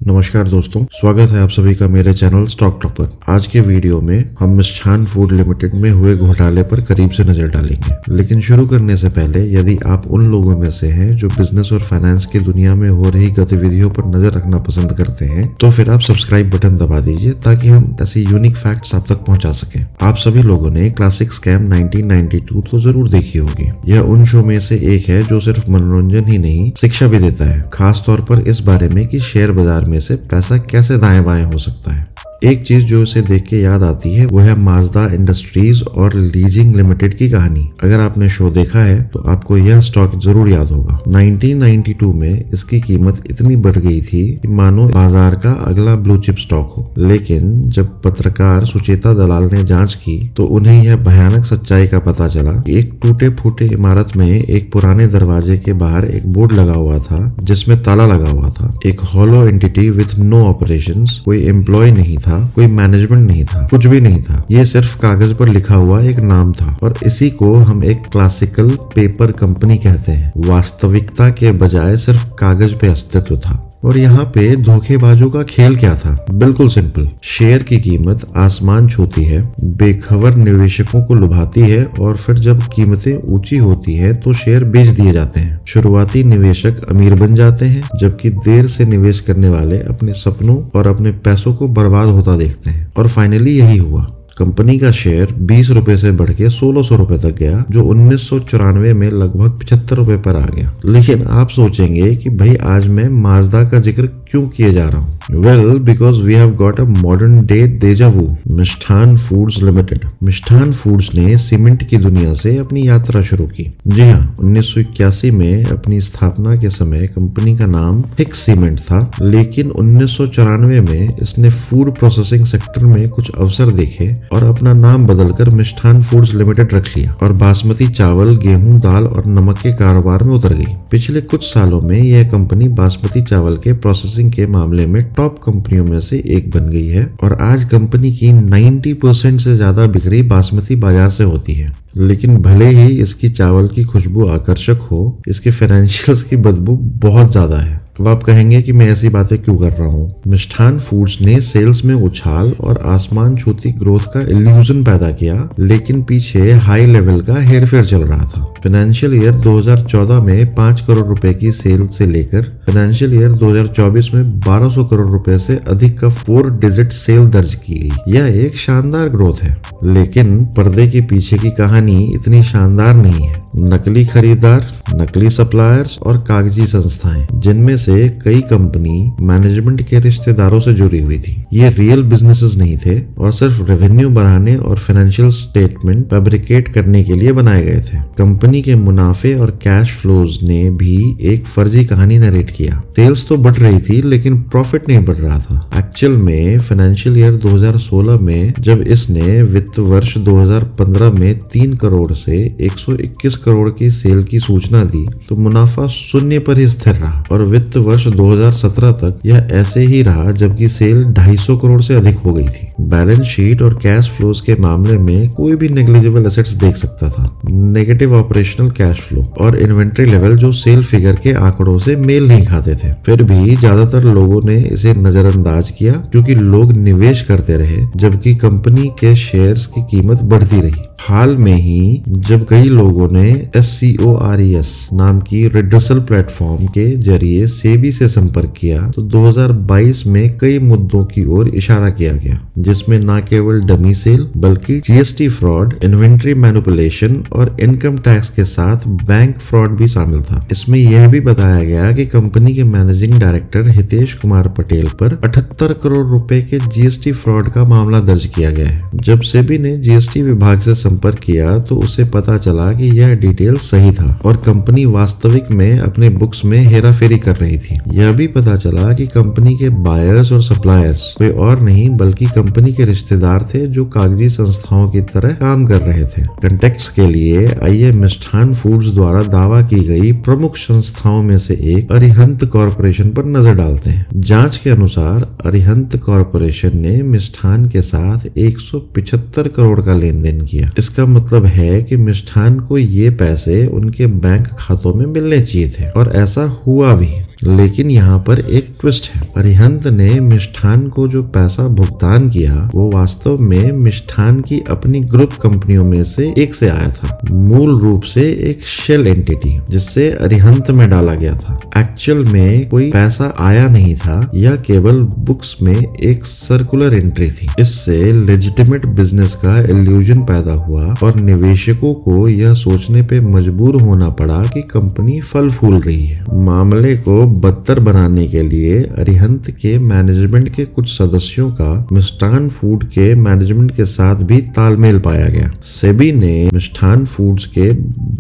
नमस्कार दोस्तों, स्वागत है आप सभी का मेरे चैनल स्टॉक टॉक पर। आज के वीडियो में हम मिष्ठान फूड लिमिटेड में हुए घोटाले पर करीब से नजर डालेंगे। लेकिन शुरू करने से पहले यदि आप उन लोगों में से हैं जो बिजनेस और फाइनेंस की दुनिया में हो रही गतिविधियों पर नजर रखना पसंद करते हैं तो फिर आप सब्सक्राइब बटन दबा दीजिए ताकि हम ऐसी यूनिक फैक्ट्स आप तक पहुंचा सकें। आप सभी लोगों ने क्लासिक स्कैम 1992 तो जरूर देखी होगी। यह उन शो में से एक है जो सिर्फ मनोरंजन ही नहीं शिक्षा भी देता है, खास तौर पर इस बारे में कि शेयर बाजार में से पैसा कैसे दाएं बाएं हो सकता है। एक चीज जो इसे देख के याद आती है वो है माजदा इंडस्ट्रीज और लीजिंग लिमिटेड की कहानी। अगर आपने शो देखा है तो आपको यह स्टॉक जरूर याद होगा। 1992 में इसकी कीमत इतनी बढ़ गई थी कि मानो बाजार का अगला ब्लू चिप स्टॉक हो। लेकिन जब पत्रकार सुचेता दलाल ने जांच की तो उन्हें यह भयानक सच्चाई का पता चला। एक टूटे फूटे इमारत में एक पुराने दरवाजे के बाहर एक बोर्ड लगा हुआ था जिसमें ताला लगा हुआ था। एक hollow entity with no operations, कोई एम्प्लॉय नहीं था, कोई मैनेजमेंट नहीं था, कुछ भी नहीं था। ये सिर्फ कागज पर लिखा हुआ एक नाम था और इसी को हम एक क्लासिकल पेपर कंपनी कहते हैं। वास्तविकता के बजाय सिर्फ कागज पे अस्तित्व था। और यहाँ पे धोखेबाजों का खेल क्या था? बिल्कुल सिंपल, शेयर की कीमत आसमान छूती है, बेखबर निवेशकों को लुभाती है और फिर जब कीमतें ऊंची होती हैं तो शेयर बेच दिए जाते हैं। शुरुआती निवेशक अमीर बन जाते हैं जबकि देर से निवेश करने वाले अपने सपनों और अपने पैसों को बर्बाद होता देखते हैं। और फाइनली यही हुआ। कंपनी का शेयर 20 रुपए से बढ़ के 1600 रुपए तक गया, जो 1994 में लगभग 75 रुपए पर आ गया। लेकिन आप सोचेंगे कि भाई आज मैं माजदा का जिक्र क्यों किए जा रहा हूँ? Well, because we have got a modern day deja vu. Mishtann foods limited. Mishtann foods ने सीमेंट की दुनिया से अपनी यात्रा शुरू की। जी हाँ, 1981 में अपनी स्थापना के समय कंपनी का नाम हिक्स सीमेंट था, लेकिन 1994 में इसने फूड प्रोसेसिंग सेक्टर में कुछ अवसर देखे और अपना नाम बदलकर मिष्ठान फूड्स लिमिटेड रख लिया और बासमती चावल, गेहूं, दाल और नमक के कारोबार में उतर गई। पिछले कुछ सालों में यह कंपनी बासमती चावल के प्रोसेसिंग के मामले में टॉप कंपनियों में से एक बन गई है और आज कंपनी की 90% से ज्यादा बिक्री बासमती बाजार से होती है। लेकिन भले ही इसकी चावल की खुशबू आकर्षक हो, इसके फाइनेंशियल्स की बदबू बहुत ज्यादा है। अब आप कहेंगे कि मैं ऐसी बातें क्यों कर रहा हूँ? मिष्ठान फूड्स ने सेल्स में उछाल और आसमान छूती ग्रोथ का इल्यूजन पैदा किया, लेकिन पीछे हाई लेवल का हेरफेर चल रहा था। फाइनेंशियल ईयर 2014 में 5 करोड़ रुपए की सेल से लेकर फाइनेंशियल ईयर 2024 में 1200 करोड़ रुपए से अधिक का 4 डिजिट सेल दर्ज की गई। यह एक शानदार ग्रोथ है, लेकिन पर्दे के पीछे की कहानी इतनी शानदार नहीं है। नकली खरीदार, नकली सप्लायर्स और कागजी संस्थाएं, जिनमें से कई कंपनी मैनेजमेंट के रिश्तेदारों से जुड़ी हुई थी। ये रियल बिजनेसेस नहीं थे और सिर्फ रेवेन्यू बढ़ाने और फाइनेंशियल स्टेटमेंट फैब्रिकेट करने के लिए बनाए गए थे। कंपनी के मुनाफे और कैश फ्लोज ने भी एक फर्जी कहानी नरेट किया। सेल्स तो बढ़ रही थी लेकिन प्रॉफिट नहीं बढ़ रहा था। एक्चुअल में फाइनेंशियल ईयर 2016 में जब इसने वित्त वर्ष 2015 में 3 करोड़ से 121 करोड़ की सेल की सूचना दी तो मुनाफा शून्य पर ही स्थिर रहा और वित्त वर्ष 2017 तक यह ऐसे ही रहा, जबकि सेल 250 करोड़ से अधिक हो गई थी। बैलेंस शीट और कैश फ्लोज के मामले में कोई भी नेग्लिजिबल एसेट्स देख सकता था। नेगेटिव ऑपरेशनल कैश फ्लो और इन्वेंट्री लेवल जो सेल फिगर के आंकड़ों से मेल नहीं खाते थे। फिर भी ज्यादातर लोगों ने इसे नजरअंदाज किया क्योंकि लोग निवेश करते रहे जबकि कंपनी के शेयर्स की कीमत बढ़ती रही। हाल में ही जब कई लोगों ने SCORES नाम की रिड्रेसल प्लेटफॉर्म के जरिए सेबी से संपर्क किया तो 2022 में कई मुद्दों की ओर इशारा किया गया, जिसमें न केवल डमी सेल बल्कि GST फ्रॉड, इन्वेंट्री मैनिपुलेशन और इनकम टैक्स के साथ बैंक फ्रॉड भी शामिल था। इसमें यह भी बताया गया कि कंपनी के मैनेजिंग डायरेक्टर हितेश कुमार पटेल पर 78 करोड़ रुपए के GST फ्रॉड का मामला दर्ज किया गया है। जब सेबी ने GST विभाग से संपर्क किया तो उसे पता चला कि यह डिटेल सही था और कंपनी वास्तविक में अपने बुक्स में हेराफेरी कर रही थी। यह भी पता चला कि कंपनी के बायर्स और सप्लायर्स कोई और नहीं बल्कि कंपनी के रिश्तेदार थे जो कागजी संस्थाओं की तरह काम कर रहे थे। कंटेक्स्ट के लिए आइए मिष्ठान फूड्स द्वारा दावा की गई प्रमुख संस्थाओं में से एक अरिहंत कॉरपोरेशन पर नजर डालते हैं। जांच के अनुसार अरिहंत कॉरपोरेशन ने मिष्ठान के साथ 175 करोड़ का लेन देन किया। इसका मतलब है कि मिष्ठान को ये पैसे उनके बैंक खातों में मिलने चाहिए थे और ऐसा हुआ भी। लेकिन यहाँ पर एक ट्विस्ट है। अरिहंत ने मिष्ठान को जो पैसा भुगतान किया वो वास्तव में मिष्ठान की अपनी ग्रुप कंपनियों में से एक से आया था, मूल रूप से एक शेल एंटिटी जिससे अरिहंत में डाला गया था। एक्चुअल में कोई पैसा आया नहीं था, यह केवल बुक्स में एक सर्कुलर एंट्री थी। इससे लेजिटिमेट बिजनेस का इल्यूजन पैदा हुआ और निवेशकों को यह सोचने पे मजबूर होना पड़ा कि कंपनी फल फूल रही है। मामले को बदतर बनाने के लिए अरिहंत के मैनेजमेंट के कुछ सदस्यों का मिष्ठान फूड के मैनेजमेंट के साथ भी तालमेल पाया गया। सेबी ने मिष्ठान फूड्स के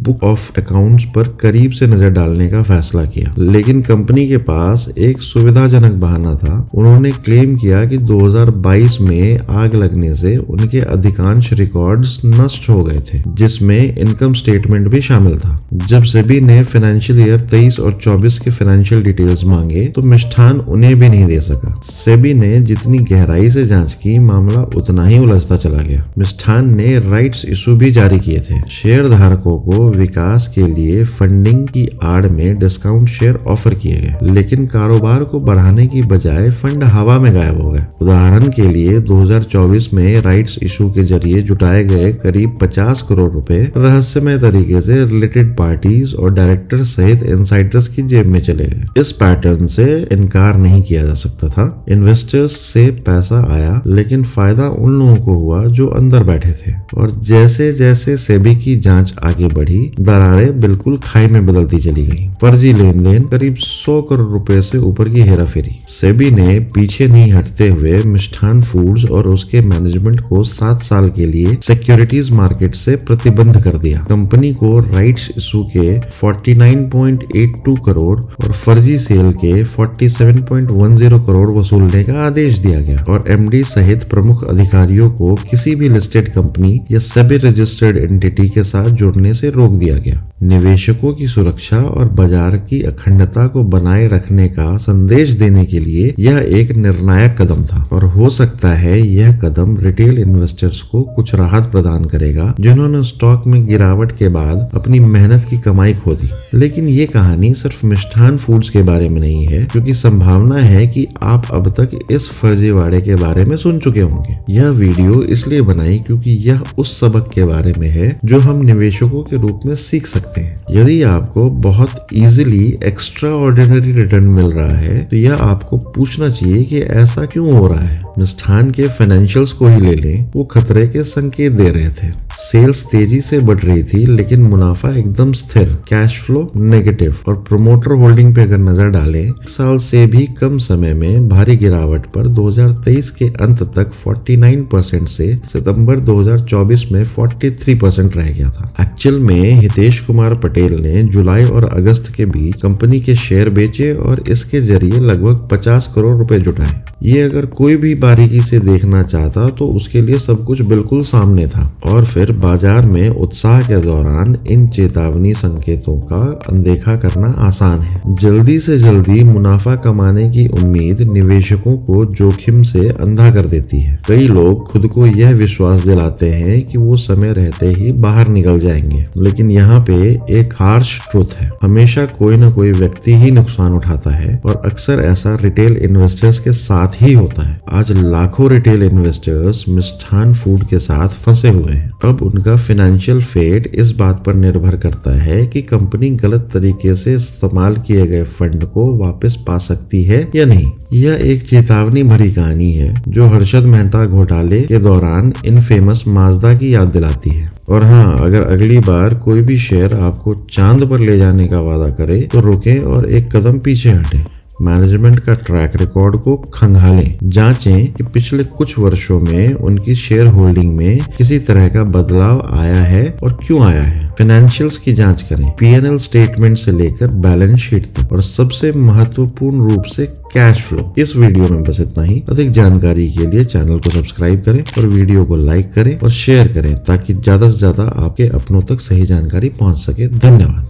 बुक ऑफ अकाउंट्स पर करीब से नजर डालने का फैसला किया, लेकिन कंपनी के पास एक सुविधाजनक बहाना था। उन्होंने क्लेम किया कि 2022 में आग लगने से उनके अधिकांश रिकॉर्ड्स नष्ट हो गए थे, जिसमें इनकम स्टेटमेंट भी शामिल था। जब सेबी ने फाइनेंशियल ईयर 23 और 24 के फाइनेंशियल डिटेल्स मांगे तो मिष्ठान उन्हें भी नहीं दे सका। सेबी ने जितनी गहराई से जांच की, मामला उतना ही उलझता चला गया। मिष्ठान ने राइट्स इशू भी जारी किए थे। शेयर धारकों को विकास के लिए फंडिंग की आड़ में डिस्काउंट शेयर ऑफर किए गए, लेकिन कारोबार को बढ़ाने की बजाय फंड हवा में गायब हो गए। उदाहरण के लिए 2024 में राइट्स इशू के जरिए जुटाए गए करीब 50 करोड़ रुपए रहस्यमय तरीके से रिलेटेड पार्टीज और डायरेक्टर सहित इनसाइडर्स की जेब में चले गए। इस पैटर्न से इनकार नहीं किया जा सकता था। इन्वेस्टर्स से पैसा आया, लेकिन फायदा उन लोगों को हुआ जो अंदर बैठे थे। और जैसे जैसे सेबी की जांच आगे बढ़ी, दरारें बिल्कुल खाई में बदलती चली गई। फर्जी लेन देन, करीब 100 करोड़ रुपए से ऊपर की हेराफेरी। सेबी ने पीछे नहीं हटते हुए मिष्ठान फूड्स और उसके मैनेजमेंट को 7 साल के लिए सिक्योरिटीज मार्केट से प्रतिबंध कर दिया। कंपनी को राइट्स इशू के 49.82 करोड़ और फर्जी सेल के 47.10 करोड़ वसूलने का आदेश दिया गया और एमडी सहित प्रमुख अधिकारियों को किसी भी लिस्टेड कंपनी या सेबी रजिस्टर्ड एंटिटी के साथ जुड़ने से रोक दिया गया। निवेशकों की सुरक्षा और बाजार की अखंडता को बनाए रखने का संदेश देने के लिए यह एक निर्णायक कदम था और हो सकता है यह कदम रिटेल इन्वेस्टर्स को कुछ राहत प्रदान करेगा, जिन्होंने स्टॉक में गिरावट के बाद अपनी मेहनत की कमाई खो दी। लेकिन ये कहानी सिर्फ मिष्ठान फूड्स के बारे में नहीं है, क्योंकि संभावना है कि आप अब तक इस फर्जीवाड़े के बारे में सुन चुके होंगे। यह वीडियो इसलिए बनाई क्योंकि यह उस सबक के बारे में है जो हम निवेशकों के रूप में सीख सकते हैं। यदि आपको बहुत इजीली एक्स्ट्रा ऑर्डिनरी रिटर्न मिल रहा है तो यह आपको पूछना चाहिए कि ऐसा क्यों हो रहा है। मिष्ठान के फाइनेंशियल्स को ही ले लें, वो खतरे के संकेत दे रहे थे। सेल्स तेजी से बढ़ रही थी, लेकिन मुनाफा एकदम स्थिर, कैश फ्लो नेगेटिव और प्रोमोटर होल्डिंग पे अगर नजर डालें, साल से भी कम समय में भारी गिरावट पर 2023 के अंत तक 49% से सितंबर 2024 में 43% रह गया था। एक्चुअल में हितेश कुमार पटेल ने जुलाई और अगस्त के बीच कंपनी के शेयर बेचे और इसके जरिए लगभग 50 करोड़ रुपए जुटाए। ये अगर कोई भी बारीकी से देखना चाहता तो उसके लिए सब कुछ बिल्कुल सामने था। और फिर बाजार में उत्साह के दौरान इन चेतावनी संकेतों का अनदेखा करना आसान है। जल्दी से जल्दी मुनाफा कमाने की उम्मीद निवेशकों को जोखिम से अंधा कर देती है। कई लोग खुद को यह विश्वास दिलाते हैं कि वो समय रहते ही बाहर निकल जाएंगे, लेकिन यहाँ पे एक हार्श ट्रुथ है, हमेशा कोई न कोई व्यक्ति ही नुकसान उठाता है और अक्सर ऐसा रिटेल इन्वेस्टर्स के साथ ही होता है। आज लाखों रिटेल इन्वेस्टर्स मिष्ठान फूड के साथ फंसे हुए हैं। अब उनका फाइनेंशियल फेट इस बात पर निर्भर करता है कि कंपनी गलत तरीके से इस्तेमाल किए गए फंड को वापस पा सकती है या नहीं। यह एक चेतावनी भरी कहानी है जो हर्षद मेहता घोटाले के दौरान इनफेमस माजदा की याद दिलाती है। और हाँ, अगर अगली बार कोई भी शेयर आपको चांद पर ले जाने का वादा करे तो रुकें और एक कदम पीछे हटें। मैनेजमेंट का ट्रैक रिकॉर्ड को खंगालें, जांचें कि पिछले कुछ वर्षों में उनकी शेयर होल्डिंग में किसी तरह का बदलाव आया है और क्यों आया है। फाइनेंशियल्स की जांच करें, पीएनएल स्टेटमेंट से लेकर बैलेंस शीट तक, और सबसे महत्वपूर्ण रूप से कैश फ्लो। इस वीडियो में बस इतना ही। अधिक जानकारी के लिए चैनल को सब्सक्राइब करें और वीडियो को लाइक करें और शेयर करें ताकि ज्यादा से ज्यादा आपके अपनों तक सही जानकारी पहुंच सके। धन्यवाद।